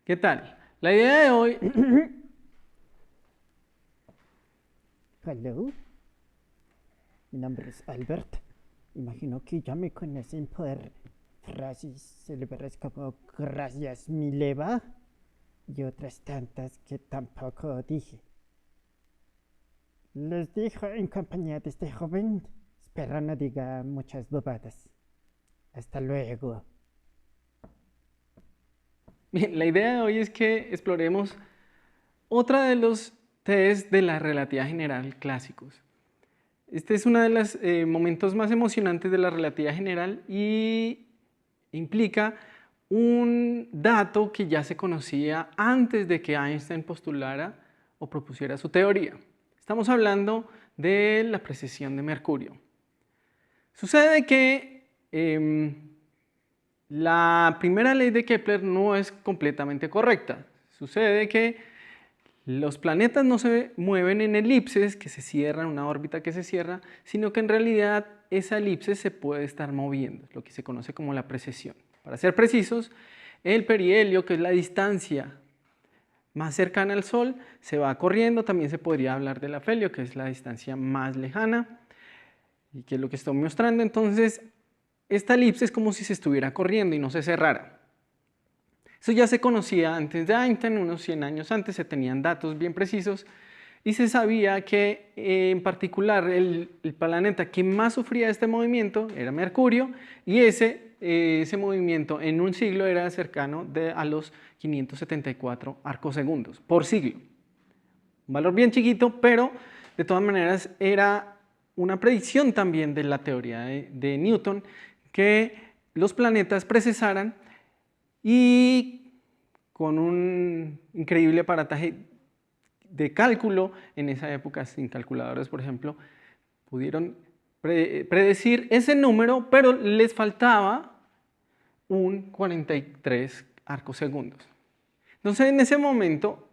¿Qué tal? La idea de hoy... Hello, mi nombre es Albert. Imagino que ya me conocen por frases célebres como gracias mi leva y otras tantas que tampoco dije. Les dejo en compañía de este joven. Espero no diga muchas bobadas. Hasta luego. Bien, la idea de hoy es que exploremos otra de los test de la relatividad general clásicos. Este es uno de los momentos más emocionantes de la relatividad general y implica un dato que ya se conocía antes de que Einstein postulara o propusiera su teoría. Estamos hablando de la precesión de Mercurio. Sucede que la primera ley de Kepler no es completamente correcta. Sucede que los planetas no se mueven en elipses que se cierran, una órbita que se cierra, sino que en realidad esa elipse se puede estar moviendo, lo que se conoce como la precesión. Para ser precisos, el perihelio, que es la distancia más cercana al Sol, se va corriendo. También se podría hablar del afelio, que es la distancia más lejana, y que es lo que estoy mostrando. Entonces, esta elipse es como si se estuviera corriendo y no se cerrara. Eso ya se conocía antes de Einstein, unos 100 años antes, se tenían datos bien precisos y se sabía que en particular el planeta que más sufría este movimiento era Mercurio, y ese movimiento en un siglo era cercano a los 574 arcosegundos por siglo. Un valor bien chiquito, pero de todas maneras era una predicción también de la teoría de Newton, que los planetas precesaran y con un increíble aparataje de cálculo, en esa época sin calculadoras, por ejemplo, pudieron predecir ese número, pero les faltaba un 43 arcosegundos. Entonces, en ese momento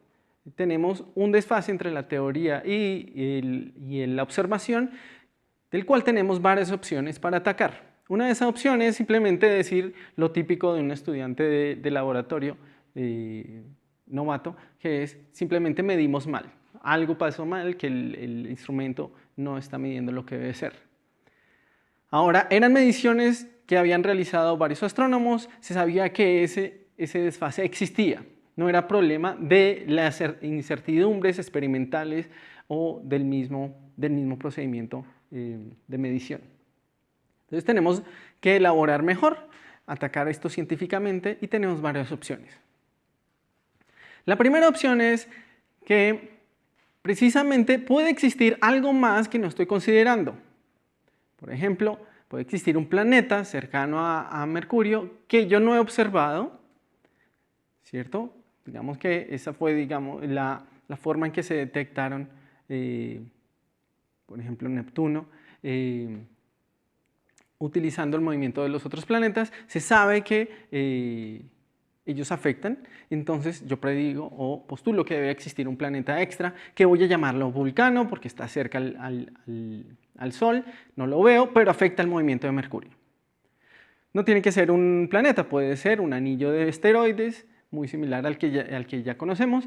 tenemos un desfase entre la teoría y la observación, del cual tenemos varias opciones para atacar. Una de esas opciones es simplemente decir lo típico de un estudiante de laboratorio novato, que es simplemente medimos mal. Algo pasó mal, que el instrumento no está midiendo lo que debe ser. Ahora, eran mediciones que habían realizado varios astrónomos, se sabía que ese desfase existía. No era problema de las incertidumbres experimentales o del mismo procedimiento de medición. Entonces tenemos que elaborar mejor, atacar esto científicamente, y tenemos varias opciones. La primera opción es que precisamente puede existir algo más que no estoy considerando. Por ejemplo, puede existir un planeta cercano a Mercurio que yo no he observado, ¿cierto? Digamos que esa fue, la forma en que se detectaron, por ejemplo, Neptuno, utilizando el movimiento de los otros planetas. Se sabe que ellos afectan, entonces yo predigo o postulo que debe existir un planeta extra, que voy a llamarlo Vulcano porque está cerca al Sol, no lo veo, pero afecta el movimiento de Mercurio. No tiene que ser un planeta, puede ser un anillo de asteroides, muy similar al que ya conocemos,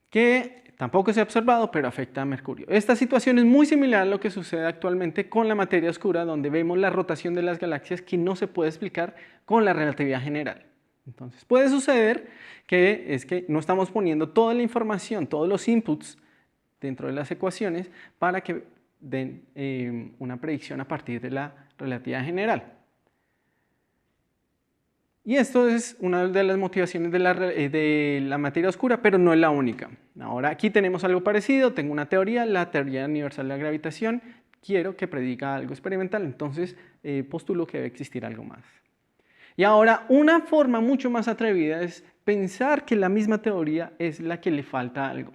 que tampoco se ha observado, pero afecta a Mercurio. Esta situación es muy similar a lo que sucede actualmente con la materia oscura, donde vemos la rotación de las galaxias que no se puede explicar con la relatividad general. Entonces puede suceder que no estamos poniendo toda la información, todos los inputs dentro de las ecuaciones para que den una predicción a partir de la relatividad general. Y esto es una de las motivaciones de la materia oscura, pero no es la única. Ahora aquí tenemos algo parecido, tengo una teoría, la teoría universal de la gravitación, quiero que prediga algo experimental, entonces postulo que debe existir algo más. Y ahora una forma mucho más atrevida es pensar que la misma teoría es la que le falta algo.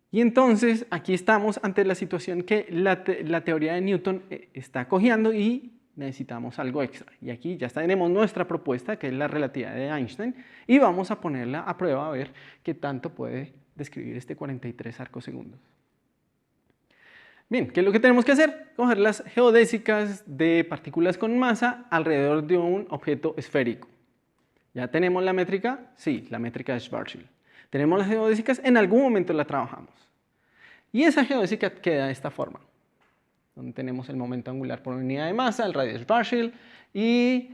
Y entonces aquí estamos ante la situación que la teoría de Newton está cojeando y necesitamos algo extra. Y aquí ya tenemos nuestra propuesta, que es la relatividad de Einstein, y vamos a ponerla a prueba a ver qué tanto puede describir este 43 arcosegundos. Bien, ¿qué es lo que tenemos que hacer? Coger las geodésicas de partículas con masa alrededor de un objeto esférico. ¿Ya tenemos la métrica? Sí, la métrica de Schwarzschild. ¿Tenemos las geodésicas? En algún momento la trabajamos. Y esa geodésica queda de esta forma, donde tenemos el momento angular por unidad de masa, el radio de Schwarzschild y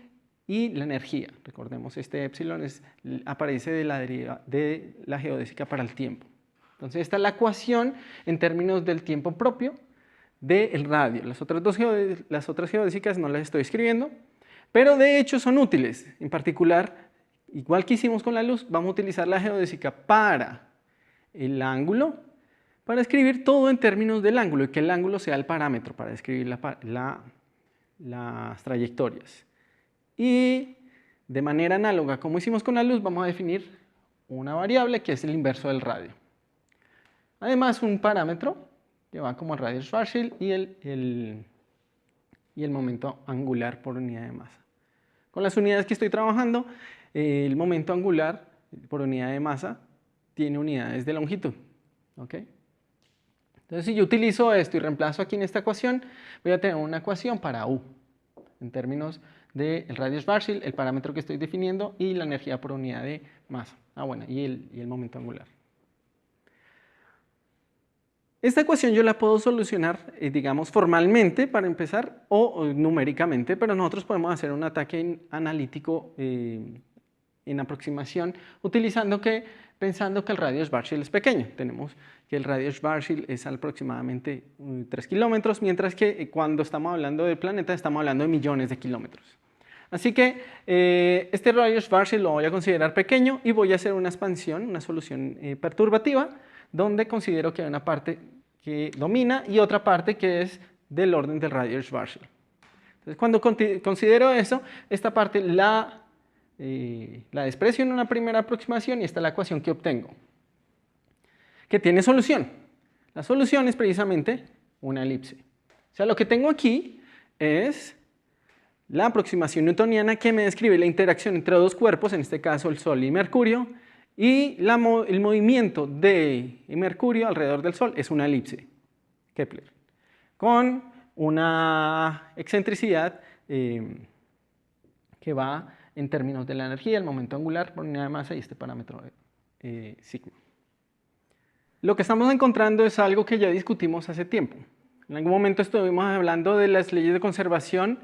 la energía. Recordemos, este epsilon aparece de la deriva de la geodésica para el tiempo. Entonces, esta es la ecuación en términos del tiempo propio del radio. Las otras geodésicas no las estoy escribiendo, pero de hecho son útiles. En particular, igual que hicimos con la luz, vamos a utilizar la geodésica para el ángulo, para escribir todo en términos del ángulo y que el ángulo sea el parámetro para describir las trayectorias. Y de manera análoga, como hicimos con la luz, vamos a definir una variable que es el inverso del radio. Además, un parámetro que va como el radio de Schwarzschild y el momento angular por unidad de masa. Con las unidades que estoy trabajando, el momento angular por unidad de masa tiene unidades de longitud. ¿Okay? Entonces, si yo utilizo esto y reemplazo aquí en esta ecuación, voy a tener una ecuación para U, en términos del radio de Schwarzschild, el parámetro que estoy definiendo y la energía por unidad de masa. Bueno, y el momento angular. Esta ecuación yo la puedo solucionar, digamos, formalmente para empezar o numéricamente, pero nosotros podemos hacer un ataque analítico en aproximación pensando que el radio de Schwarzschild es pequeño. Tenemos que el radio de Schwarzschild es aproximadamente 3 kilómetros, mientras que cuando estamos hablando del planeta estamos hablando de millones de kilómetros. Así que este radio de Schwarzschild lo voy a considerar pequeño y voy a hacer una expansión, una solución perturbativa, donde considero que hay una parte que domina y otra parte que es del orden del radio de Schwarzschild. Entonces, cuando considero eso, esta parte la desprecio en una primera aproximación y esta es la ecuación que obtengo, que tiene solución. La solución es precisamente una elipse. O sea, lo que tengo aquí es la aproximación newtoniana que me describe la interacción entre dos cuerpos, en este caso el Sol y Mercurio, y el movimiento de Mercurio alrededor del Sol es una elipse, Kepler, con una excentricidad que va en términos de la energía, el momento angular por unidad de masa y este parámetro sigma. Lo que estamos encontrando es algo que ya discutimos hace tiempo. En algún momento estuvimos hablando de las leyes de conservación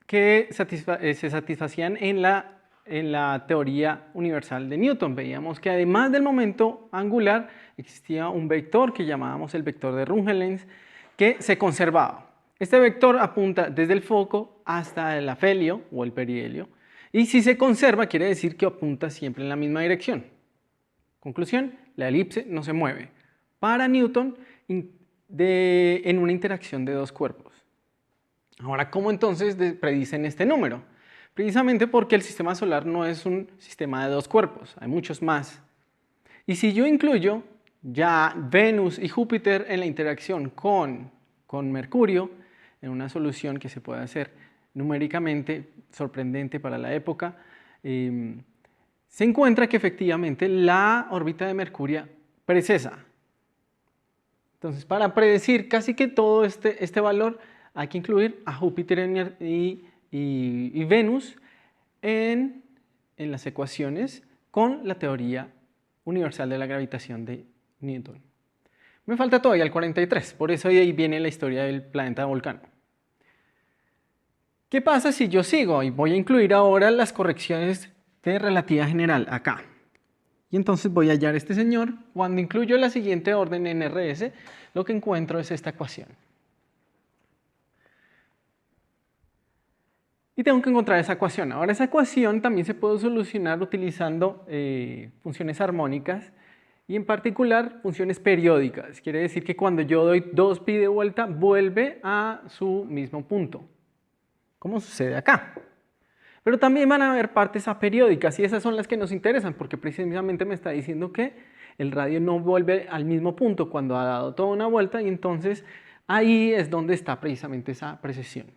que se satisfacían en la teoría universal de Newton. Veíamos que además del momento angular existía un vector que llamábamos el vector de Runge-Lenz que se conservaba. Este vector apunta desde el foco hasta el afelio o el perihelio y si se conserva quiere decir que apunta siempre en la misma dirección. Conclusión, la elipse no se mueve. Para Newton en una interacción de dos cuerpos. Ahora, ¿cómo entonces predicen este número? Precisamente porque el sistema solar no es un sistema de dos cuerpos, hay muchos más. Y si yo incluyo ya Venus y Júpiter en la interacción con Mercurio, en una solución que se puede hacer numéricamente sorprendente para la época, se encuentra que efectivamente la órbita de Mercurio precesa. Entonces, para predecir casi que todo este valor, hay que incluir a Júpiter y Venus en las ecuaciones con la teoría universal de la gravitación de Newton. Me falta todavía el 43, por eso ahí viene la historia del planeta Vulcano. ¿Qué pasa si yo sigo? Y voy a incluir ahora las correcciones de relatividad general acá. Y entonces voy a hallar este señor. Cuando incluyo la siguiente orden en RS, lo que encuentro es esta ecuación. Y tengo que encontrar esa ecuación. Ahora, esa ecuación también se puede solucionar utilizando funciones armónicas y en particular funciones periódicas. Quiere decir que cuando yo doy 2pi de vuelta, vuelve a su mismo punto, como sucede acá. Pero también van a haber partes aperiódicas y esas son las que nos interesan porque precisamente me está diciendo que el radio no vuelve al mismo punto cuando ha dado toda una vuelta y entonces ahí es donde está precisamente esa precesión.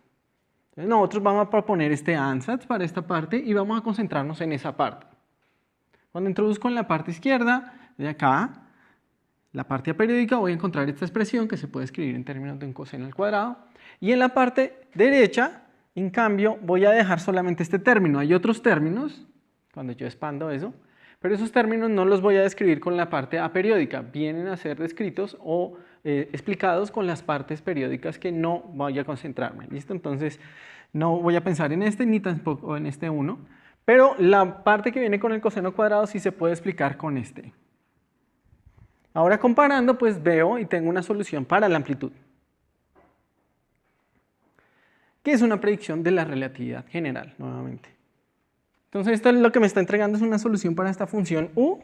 Entonces nosotros vamos a proponer este ansatz para esta parte y vamos a concentrarnos en esa parte. Cuando introduzco en la parte izquierda, de acá, la parte aperiódica, voy a encontrar esta expresión que se puede escribir en términos de un coseno al cuadrado. Y en la parte derecha, en cambio, voy a dejar solamente este término. Hay otros términos cuando yo expando eso. Pero esos términos no los voy a describir con la parte aperiódica, vienen a ser descritos o explicados con las partes periódicas que no voy a concentrarme, ¿listo? Entonces no voy a pensar en este ni tampoco en este 1, pero la parte que viene con el coseno cuadrado sí se puede explicar con este. Ahora comparando, pues veo y tengo una solución para la amplitud, que es una predicción de la relatividad general, nuevamente. Entonces esto es lo que me está entregando, es una solución para esta función u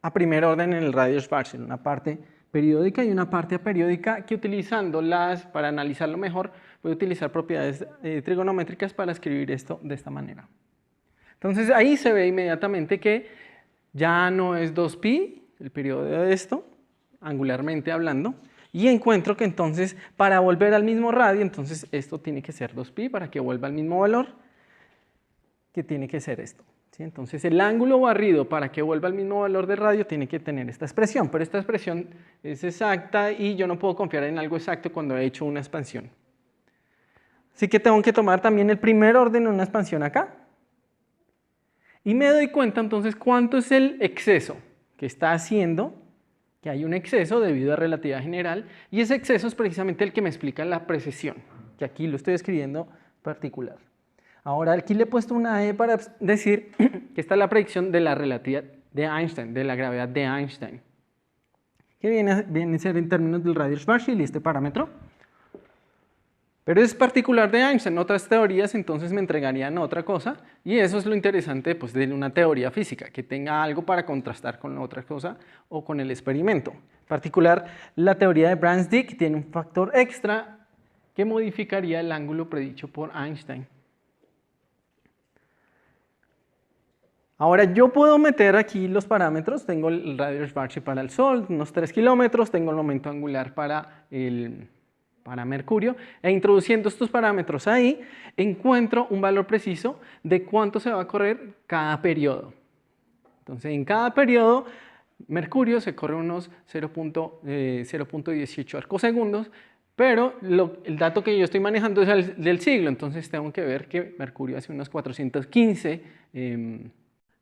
a primer orden en el radio Schwarzschild, una parte periódica y una parte aperiódica que utilizándolas para analizarlo mejor, voy a utilizar propiedades trigonométricas para escribir esto de esta manera. Entonces ahí se ve inmediatamente que ya no es 2pi, el periodo de esto, angularmente hablando, y encuentro que entonces para volver al mismo radio, entonces esto tiene que ser 2pi para que vuelva al mismo valor, que tiene que ser esto. ¿Sí? Entonces el ángulo barrido para que vuelva al mismo valor de radio tiene que tener esta expresión, pero esta expresión es exacta y yo no puedo confiar en algo exacto cuando he hecho una expansión. Así que tengo que tomar también el primer orden en una expansión acá. Y me doy cuenta entonces cuánto es el exceso que está haciendo, que hay un exceso debido a relatividad general, y ese exceso es precisamente el que me explica la precesión, que aquí lo estoy escribiendo particular. Ahora aquí le he puesto una E para decir que esta es la predicción de la relatividad de Einstein, de la gravedad de Einstein, que viene a ser en términos del radio Schwarzschild y este parámetro. Pero es particular de Einstein, otras teorías entonces me entregarían otra cosa y eso es lo interesante pues, de una teoría física, que tenga algo para contrastar con la otra cosa o con el experimento. En particular, la teoría de Brans-Dicke tiene un factor extra que modificaría el ángulo predicho por Einstein. Ahora yo puedo meter aquí los parámetros, tengo el radio Schwarzschild para el Sol, unos 3 kilómetros, tengo el momento angular para Mercurio, e introduciendo estos parámetros ahí, encuentro un valor preciso de cuánto se va a correr cada periodo. Entonces en cada periodo, Mercurio se corre unos 0.18 arcosegundos, pero el dato que yo estoy manejando es el del siglo, entonces tengo que ver que Mercurio hace unos 415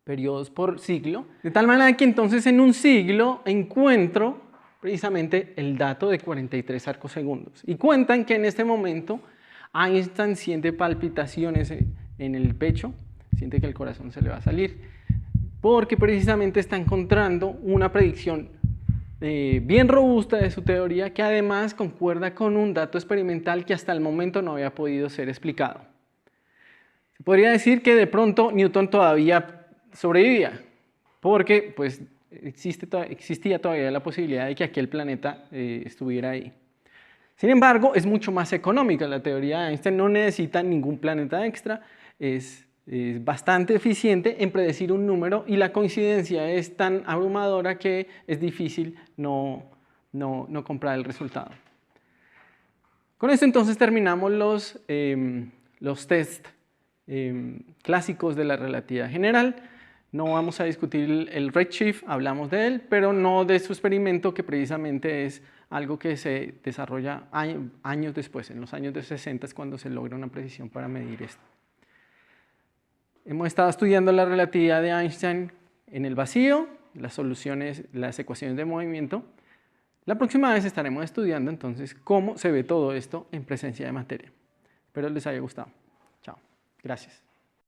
periodos por siglo, de tal manera que entonces en un siglo encuentro precisamente el dato de 43 arcosegundos. Y cuentan que en este momento Einstein siente palpitaciones en el pecho, siente que el corazón se le va a salir, porque precisamente está encontrando una predicción bien robusta de su teoría que además concuerda con un dato experimental que hasta el momento no había podido ser explicado. Se podría decir que de pronto Newton todavía sobrevivía, porque pues, existía todavía la posibilidad de que aquel planeta estuviera ahí. Sin embargo, es mucho más económica. La teoría de Einstein no necesita ningún planeta extra, es bastante eficiente en predecir un número y la coincidencia es tan abrumadora que es difícil no comprar el resultado. Con esto entonces terminamos los test clásicos de la relatividad general. No vamos a discutir el redshift, hablamos de él, pero no de su experimento que precisamente es algo que se desarrolla años después, en los años de 60 es cuando se logra una precisión para medir esto. Hemos estado estudiando la relatividad de Einstein en el vacío, las soluciones, las ecuaciones de movimiento. La próxima vez estaremos estudiando entonces cómo se ve todo esto en presencia de materia. Espero les haya gustado. Chao. Gracias.